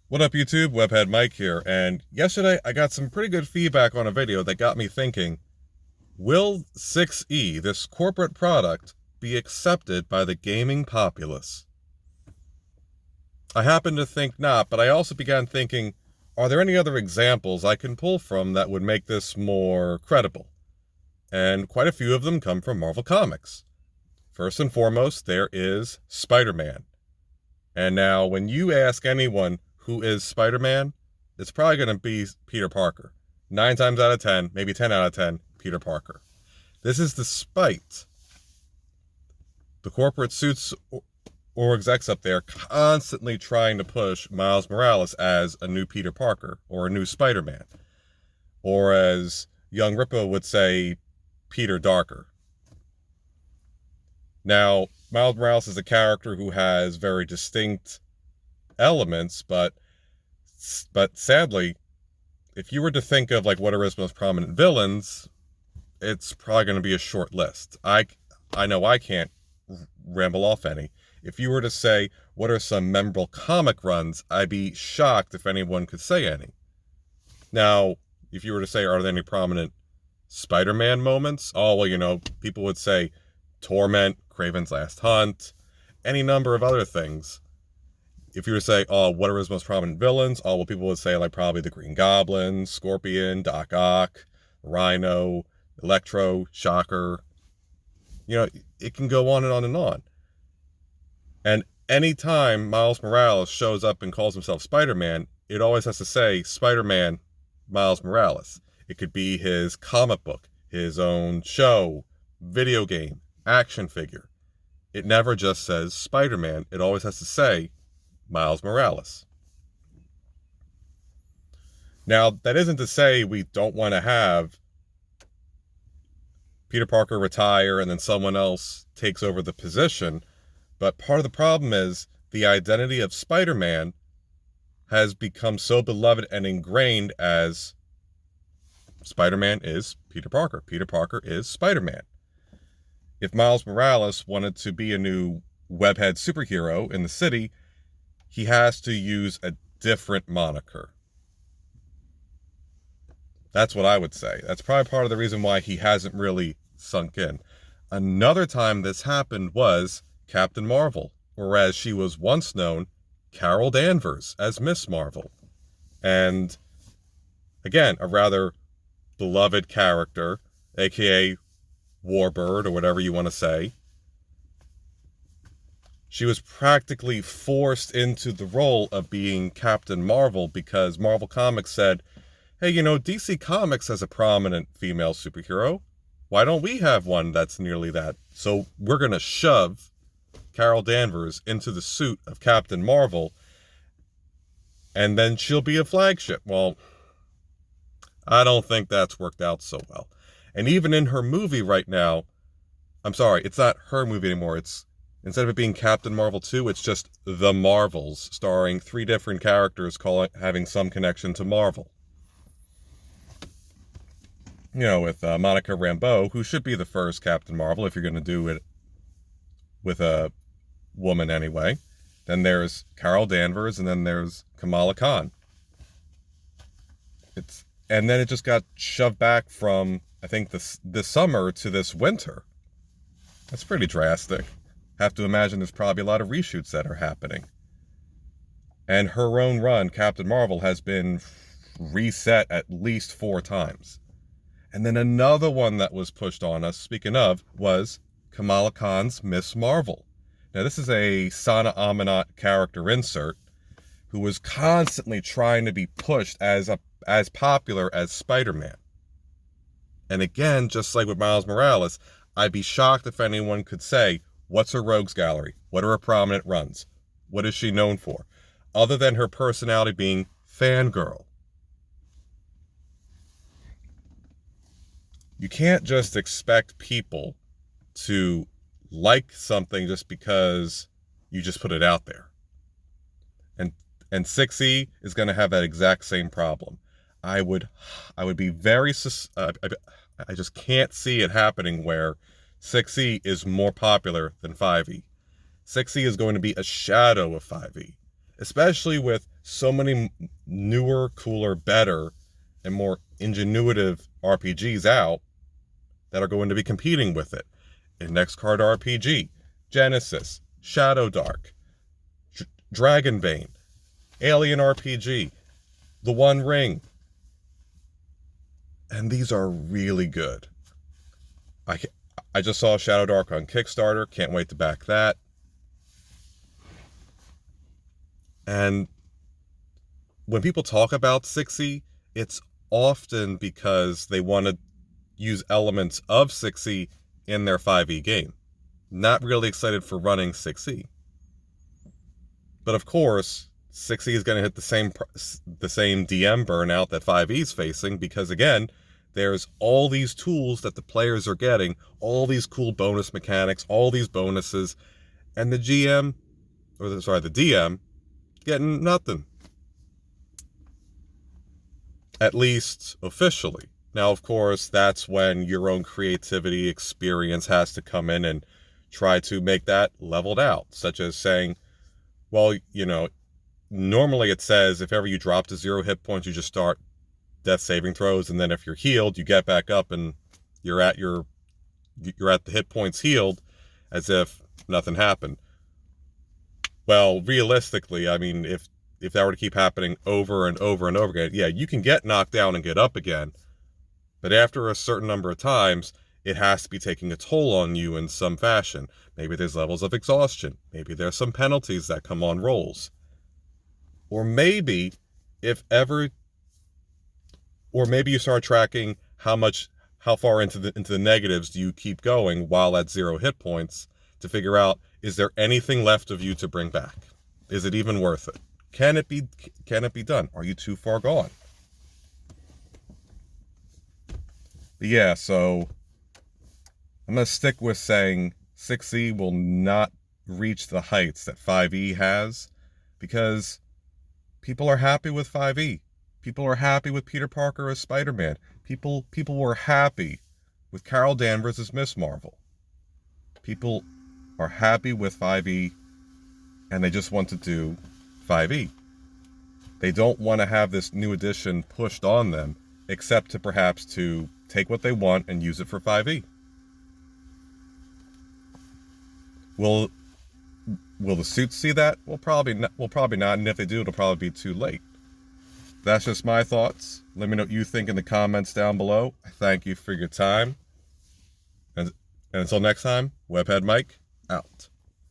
What up, YouTube? Webhead Mike here, and yesterday I got some pretty good feedback on a video that got me thinking, will 6E, this corporate product, be accepted by the gaming populace? I happen to think not, but I also began thinking, are there any other examples I can pull from that would make this more credible? And quite a few of them come from Marvel Comics. First and foremost, there is Spider-Man. And now, when you ask anyone who is Spider-Man, it's probably going to be Peter Parker. 9 times out of 10, maybe 10 out of 10, Peter Parker. This is despite the corporate suits or execs up there constantly trying to push Miles Morales as a new Peter Parker or a new Spider-Man. Or as young Rippo would say, Peter Darker. Now, Miles Morales is a character who has very distinct elements, but sadly, if you were to think of like what are his most prominent villains, it's probably going to be a short list. I know I can't ramble off any. If you were to say what are some memorable comic runs, I'd be shocked if anyone could say any. Now, if you were to say are there any prominent Spider-Man moments, oh well, people would say Torment, Kraven's Last Hunt, any number of other things. If you were to say, oh, what are his most prominent villains? Oh, well, people would say, like, probably the Green Goblin, Scorpion, Doc Ock, Rhino, Electro, Shocker. It can go on and on and on. And anytime Miles Morales shows up and calls himself Spider-Man, it always has to say Spider-Man Miles Morales. It could be his comic book, his own show, video game, action figure. It never just says Spider-Man. It always has to say Miles Morales. Now, that isn't to say we don't want to have Peter Parker retire and then someone else takes over the position, but part of the problem is the identity of Spider-Man has become so beloved and ingrained as Spider-Man is Peter Parker. Peter Parker is Spider-Man. If Miles Morales wanted to be a new webhead superhero in the city, he has to use a different moniker. That's what I would say. That's probably part of the reason why he hasn't really sunk in. Another time this happened was Captain Marvel, whereas she was once known Carol Danvers as Miss Marvel. And again, a rather beloved character, aka Warbird or whatever you want to say. She was practically forced into the role of being Captain Marvel because Marvel Comics said, hey, DC Comics has a prominent female superhero. Why don't we have one that's nearly that? So we're going to shove Carol Danvers into the suit of Captain Marvel, and then she'll be a flagship. Well, I don't think that's worked out so well. And even in her movie right now, I'm sorry, it's not her movie anymore. Instead of it being Captain Marvel 2, it's just The Marvels, starring 3 different characters having some connection to Marvel. With Monica Rambeau, who should be the first Captain Marvel if you're going to do it with a woman anyway. Then there's Carol Danvers, and then there's Kamala Khan. And then it just got shoved back from, I think, this summer to this winter. That's pretty drastic. Have to imagine there's probably a lot of reshoots that are happening. And her own run, Captain Marvel, has been reset at least 4 times. And then another one that was pushed on us, speaking of, was Kamala Khan's Miss Marvel. Now, this is a Sana Amanat character insert who was constantly trying to be pushed as popular as Spider-Man. And again, just like with Miles Morales, I'd be shocked if anyone could say, what's her rogues gallery? What are her prominent runs? What is she known for? Other than her personality being fangirl. You can't just expect people to like something just because you just put it out there. And 6E is going to have that exact same problem. I would be very, I just can't see it happening where 6E is more popular than 5E. 6E is going to be a shadow of 5E. especially with so many newer, cooler, better, and more ingenuitive RPGs out that are going to be competing with it. Index Card RPG, Genesis, Shadow Dark, Dragonbane, Alien RPG, The One Ring. And these are really good. I just saw Shadow Dark on Kickstarter. Can't wait to back that. And when people talk about 6e, it's often because they want to use elements of 6e in their 5e game. Not really excited for running 6e. But of course, 6e is going to hit the same DM burnout that 5e is facing, because again, there's all these tools that the players are getting, all these cool bonus mechanics, all these bonuses, and the DM getting nothing. At least officially. Now, of course, that's when your own creativity experience has to come in and try to make that leveled out, such as saying, well, normally it says if ever you drop to 0 hit points, you just start death saving throws, and then if you're healed, you get back up and you're at the hit points healed as if nothing happened. Well, realistically, I mean, if that were to keep happening over and over and over again, yeah, you can get knocked down and get up again, but after a certain number of times, it has to be taking a toll on you in some fashion. Maybe there's levels of exhaustion. Maybe there's some penalties that come on rolls. Or maybe you start tracking how far into the negatives do you keep going while at 0 hit points to figure out, is there anything left of you to bring back? Is it even worth it? Can it be done? Are you too far gone? But yeah, so I'm going to stick with saying 6e will not reach the heights that 5e has, because people are happy with 5e. People are happy with Peter Parker as Spider-Man. People were happy with Carol Danvers as Miss Marvel. People are happy with 5e, and they just want to do 5e. They don't want to have this new edition pushed on them, except to perhaps to take what they want and use it for 5e. Will the suits see that? Well, probably not, and if they do, it'll probably be too late. That's just my thoughts. Let me know what you think in the comments down below. I thank you for your time. And until next time, Webhead Mike, out.